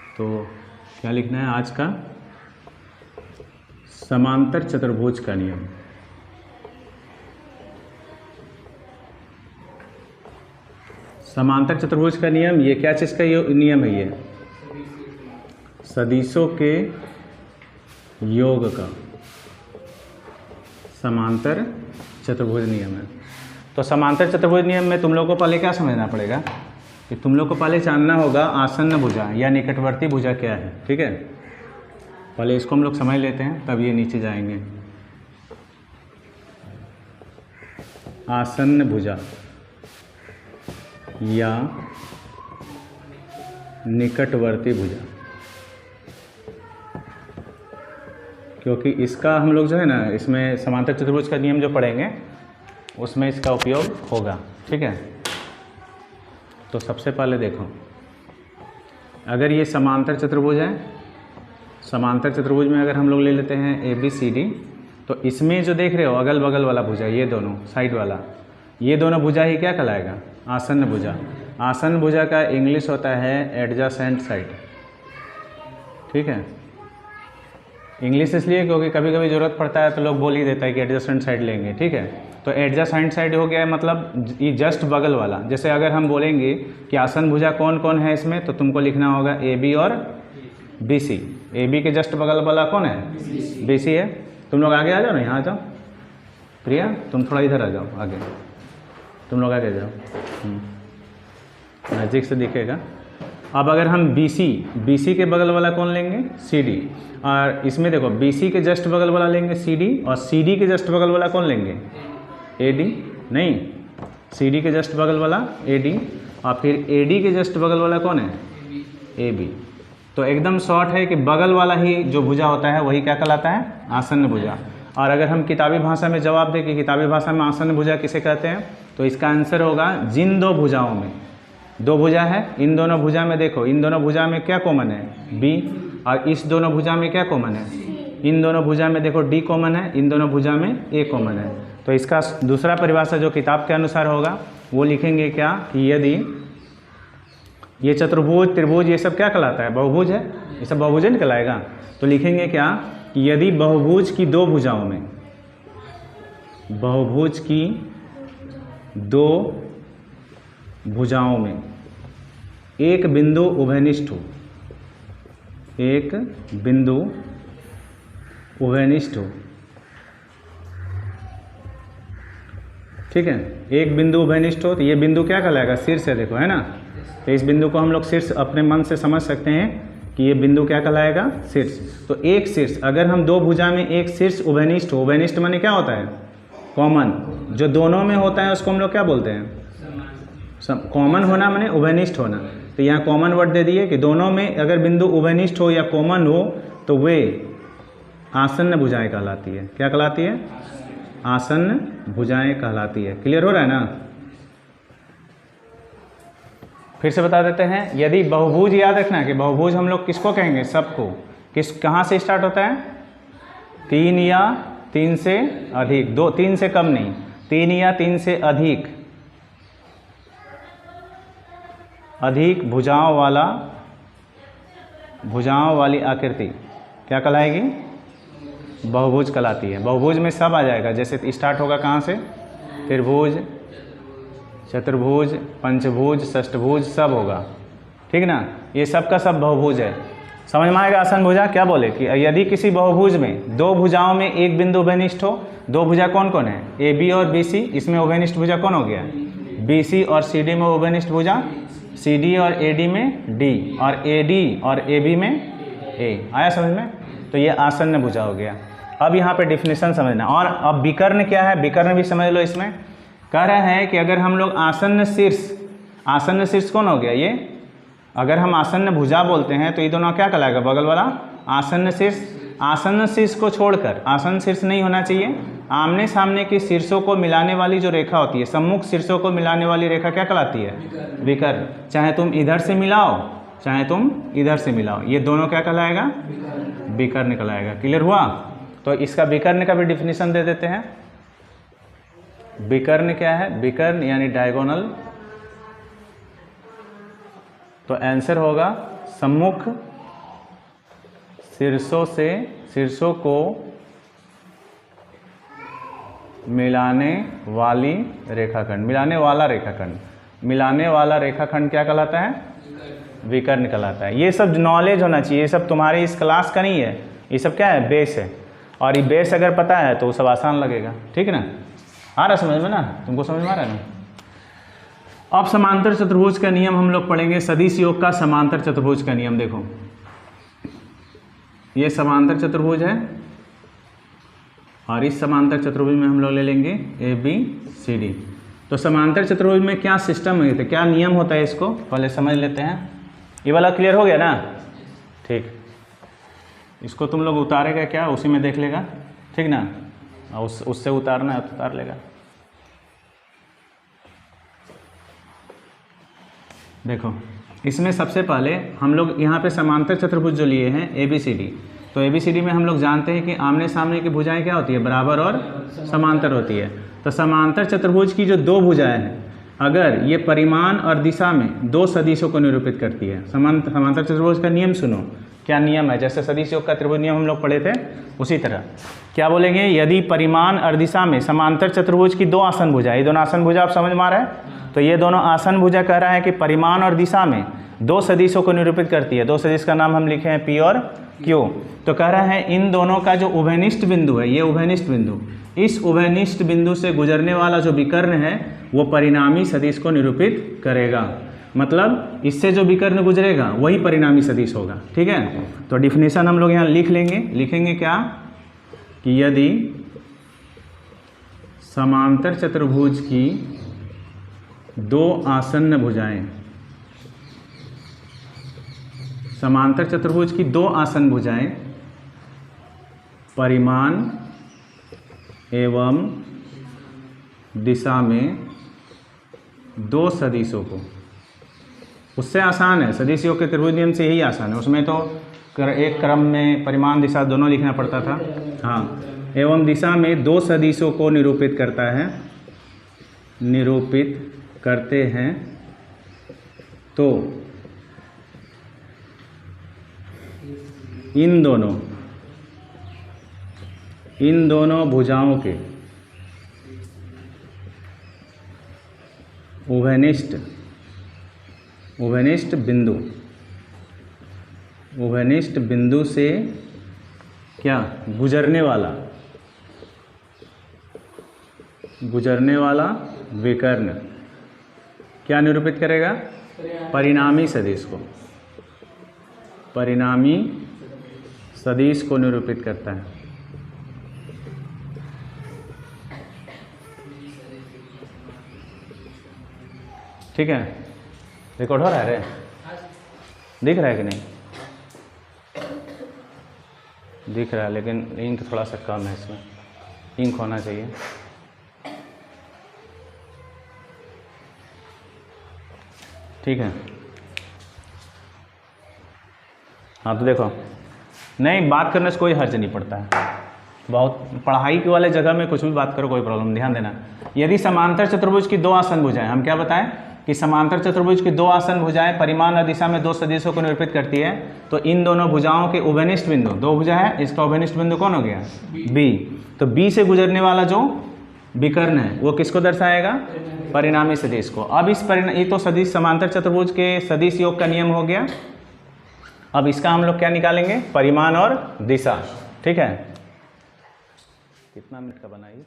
तो क्या लिखना है आज का? समांतर चतुर्भुज का नियम। समांतर चतुर्भुज का नियम, ये क्या चीज़ का नियम है? ये सदिशों के योग का समांतर चतुर्भुज नियम है। तो समांतर चतुर्भुज नियम में तुम लोगों को पहले क्या समझना पड़ेगा कि तुम लोग को पहले जानना होगा आसन्न भुजा या निकटवर्ती भुजा क्या है। ठीक है, पहले इसको हम लोग समझ लेते हैं, तब ये नीचे जाएंगे। आसन्न भुजा या निकटवर्ती भुजा, क्योंकि इसका हम लोग जो है ना, इसमें समांतर चतुर्भुज का नियम जो पढ़ेंगे उसमें इसका उपयोग होगा। ठीक है, तो सबसे पहले देखो, अगर ये समांतर चतुर्भुज है, समांतर चतुर्भुज में अगर हम लोग ले लेते हैं ए बी सी डी, तो इसमें जो देख रहे हो अगल बगल वाला भुजा, ये दोनों साइड वाला, ये दोनों भुजा ही क्या कहलाएगा? आसन्न भुजा। आसन्न भुजा का इंग्लिश होता है एडजेसेंट साइड। ठीक है, इंग्लिश इसलिए क्योंकि कभी कभी ज़रूरत पड़ता है तो लोग बोल ही देता है कि एडजेसेंट साइड लेंगे। ठीक है, तो एडजेसेंट साइड हो गया मतलब ये जस्ट बगल वाला। जैसे अगर हम बोलेंगे कि आसन्न भुजा कौन कौन है इसमें, तो तुमको लिखना होगा ए बी और बी सी। ए बी के जस्ट बगल वाला कौन है? बी सी है। तुम लोग आगे आ जाओ ना, यहाँ आ जाओ। प्रिया तुम थोड़ा इधर आ जाओ, आगे तुम लोग आगे जाओ, नज़दीक से दिखेगा। अब अगर हम बी सी के बगल वाला कौन लेंगे? C D. और इसमें देखो बी सी के जस्ट बगल वाला लेंगे सी डी, और सी डी के जस्ट बगल वाला कौन लेंगे? A D. नहीं, सी डी के जस्ट बगल वाला ए डी, और फिर ए डी के जस्ट बगल वाला कौन है? A B. तो एकदम शॉर्ट है कि बगल वाला ही जो भुजा होता है वही क्या कहलाता है? आसन्न भुजा। और अगर हम किताबी भाषा में जवाब दें कि किताबी भाषा में आसन्न भुजा किसे कहते हैं, तो इसका आंसर होगा जिन दो भुजाओं में, दो भुजा है, इन दोनों भुजा में देखो, इन दोनों भुजा में क्या कॉमन है? बी। और इस दोनों भुजा में क्या कॉमन है? इन दोनों भुजा में देखो डी कॉमन है, इन दोनों भुजा में ए कॉमन है। तो इसका दूसरा परिभाषा जो किताब के अनुसार होगा वो लिखेंगे क्या कि यदि ये चतुर्भुज त्रिभुज ये सब क्या कहलाता है? बहुभुज है, ये सब बहुभुज नहीं कहलाएगा। तो लिखेंगे क्या कि यदि बहुभुज की दो भुजाओं में, बहुभुज की दो भुजाओं में एक बिंदु उभयनिष्ठ हो, एक बिंदु उभयनिष्ठ हो। ठीक है, एक बिंदु उभयनिष्ठ हो, तो ये बिंदु क्या कहलाएगा? शीर्ष है, देखो है ना। तो इस बिंदु को हम लोग शीर्ष अपने मन से समझ सकते हैं कि ये बिंदु क्या कहलाएगा? शीर्ष। तो एक शीर्ष, अगर हम दो भुजा में एक शीर्ष उभयनिष्ठ हो, उभयनिष्ठ माने क्या होता है? कॉमन। जो दोनों में होता है उसको हम लोग क्या बोलते हैं? कॉमन होना माने उभयनिष्ठ होना। तो यहाँ कॉमन वर्ड दे दिए कि दोनों में अगर बिंदु उभयनिष्ठ हो या कॉमन हो तो वे आसन्न भुजाएं कहलाती है। क्या कहलाती है? आसन्न भुजाएं कहलाती है। क्लियर हो रहा है ना? फिर से बता देते हैं, यदि बहुभुज, याद रखना कि बहुभुज हम लोग किसको कहेंगे? सबको। कहाँ से स्टार्ट होता है? तीन या तीन से अधिक, दो तीन से कम नहीं, तीन या तीन से अधिक भुजाओं वाली आकृति क्या कहलाएगी? बहुभुज कहलाती है। बहुभुज में सब आ जाएगा, जैसे स्टार्ट होगा कहाँ से? त्रिभुज, चतुर्भुज, पंचभुज, षष्ठभुज सब होगा। ठीक ना, ये सब का सब बहुभुज है। समझ में आएगा? आसन्न भुजा क्या बोले कि यदि किसी बहुभुज में दो भुजाओं में एक बिंदु उभयनिष्ठ हो, दो भुजा कौन कौन है? ए बी और बी सी। इसमें उभयनिष्ठ भुजा कौन हो गया? B C. और सी डी में उभयनिष्ठ भुजा सी डी और ए डी में डी, और ए डी और ए बी में ए। आया समझ में? तो ये आसन्न भुजा हो गया। अब यहाँ पे डिफिनेशन समझना। और अब विकर्ण क्या है, विकर्ण भी समझ लो। इसमें कह रहा है कि अगर हम लोग आसन्न शीर्ष कौन हो गया? ये अगर हम आसन्न भुजा बोलते हैं तो ये दोनों क्या कहलाएगा? बगल वाला आसन्न शीर्ष। आसन्न शीर्ष को छोड़कर, आसन्न शीर्ष नहीं होना चाहिए, आमने सामने के शीर्षों को मिलाने वाली जो रेखा होती है, सम्मुख शीर्षों को मिलाने वाली रेखा क्या कहलाती है? विकर्ण। चाहे तुम इधर से मिलाओ, चाहे तुम इधर से मिलाओ, ये दोनों क्या कहलाएगा? विकर्ण कहलाएगा। क्लियर हुआ? तो इसका विकर्ण का भी डिफिनेशन दे देते हैं। विकर्ण क्या है? विकर्ण यानी डायगोनल तो आंसर होगा सम्मुख शीर्षों को मिलाने वाली रेखाखंड, मिलाने वाला रेखाखंड, मिलाने वाला रेखाखंड क्या कहलाता है? विकर्ण कहलाता है। ये सब नॉलेज होना चाहिए, ये सब तुम्हारे इस क्लास का नहीं है, ये सब क्या है? बेस है। और ये बेस अगर पता है तो वो सब आसान लगेगा, ठीक है ना? आ रहा समझ में ना? तुमको समझ में आ रहा है ना? अब समांतर चतुर्भुज का नियम हम लोग पढ़ेंगे, सदिश योग का समांतर चतुर्भुज का नियम। देखो ये समांतर चतुर्भुज है और इस समांतर चतुर्भुज में हम लोग ले लेंगे ABCD। तो समांतर चतुर्भुज में क्या सिस्टम है, क्या नियम होता है, इसको पहले समझ लेते हैं। ये वाला क्लियर हो गया ना? ठीक, इसको तुम लोग उतारेगा क्या, उसी में देख लेगा, ठीक ना? और उससे उतारना है तो उतार लेगा। देखो इसमें सबसे पहले हम लोग यहाँ पे समांतर चतुर्भुज जो लिए हैं ABCD, तो ABCD में हम लोग जानते हैं कि आमने सामने की भुजाएं क्या होती है? बराबर और समांतर होती है। तो समांतर चतुर्भुज की जो दो भुजाएं हैं, अगर ये परिमाण और दिशा में दो सदिशों को निरूपित करती है, समांतर चतुर्भुज का नियम सुनो, क्या नियम है? जैसे सदिश योग का त्रिभुज नियम हम लोग पढ़े थे, उसी तरह क्या बोलेंगे? यदि परिमाण और दिशा में समांतर चतुर्भुज की दो आसन भुजा, ये दोनों आसन भुजा आप समझ में आ रहा है? तो ये दोनों आसन भुजा कह रहा है कि परिमाण और दिशा में दो सदिशों को निरूपित करती है। दो सदिश का नाम हम लिखे हैं P और Q। तो कह रहा है इन दोनों का जो उभयनिष्ठ बिंदु है, ये उभयनिष्ठ बिंदु, इस उभयनिष्ठ बिंदु से गुजरने वाला जो विकर्ण है वो परिणामी सदिश को निरूपित करेगा। मतलब इससे जो विकर्ण गुजरेगा वही परिणामी सदिश होगा, ठीक है? तो डिफिनेशन हम लोग यहाँ लिख लेंगे, लिखेंगे क्या कि यदि समांतर चतुर्भुज की दो आसन्न भुजाएं, समांतर चतुर्भुज की दो आसन्न भुजाएं परिमाण एवं दिशा में दो सदिशों को, उससे आसान है, सदिश योग के त्रिभुज नियम से यही आसान है। उसमें तो एक क्रम में परिमाण दिशा दोनों लिखना पड़ता था। हाँ, एवं दिशा में दो सदिशों को निरूपित करता है, निरूपित करते हैं, तो इन दोनों भुजाओं के उभयनिष्ठ बिंदु से क्या गुजरने वाला विकर्ण क्या निरूपित करेगा? परिणामी सदिश को, परिणामी सदिश को निरूपित करता है। ठीक है, रिकॉर्ड हो रहा है रे? दिख रहा है कि नहीं? दिख रहा है, लेकिन इंक थोड़ा सा कम है, इसमें इंक होना चाहिए। ठीक है, हाँ तो देखो, नहीं बात करने से कोई हर्ज नहीं पड़ता है, बहुत पढ़ाई के वाले जगह में कुछ भी बात करो कोई प्रॉब्लम, ध्यान देना। यदि समांतर चतुर्भुज की दो आसन भुजाएं, हम क्या बताएं कि समांतर चतुर्भुज की दो आसन भुजाएं परिमाण और दिशा में दो सदिशों को निरूपित करती है, तो इन दोनों भुजाओं के उभयनिष्ठ बिंदु, दो भुजा है, इसका उभयनिष्ठ बिंदु कौन हो गया? B। तो B से गुजरने वाला जो विकर्ण है वो किसको दर्शाएगा? परिणामी सदिश को। अब इस ये तो सदिश समांतर चतुर्भुज के सदिश योग का नियम हो गया। अब इसका हम लोग क्या निकालेंगे? परिमाण और दिशा। ठीक है, कितना मिनट का बनाइए?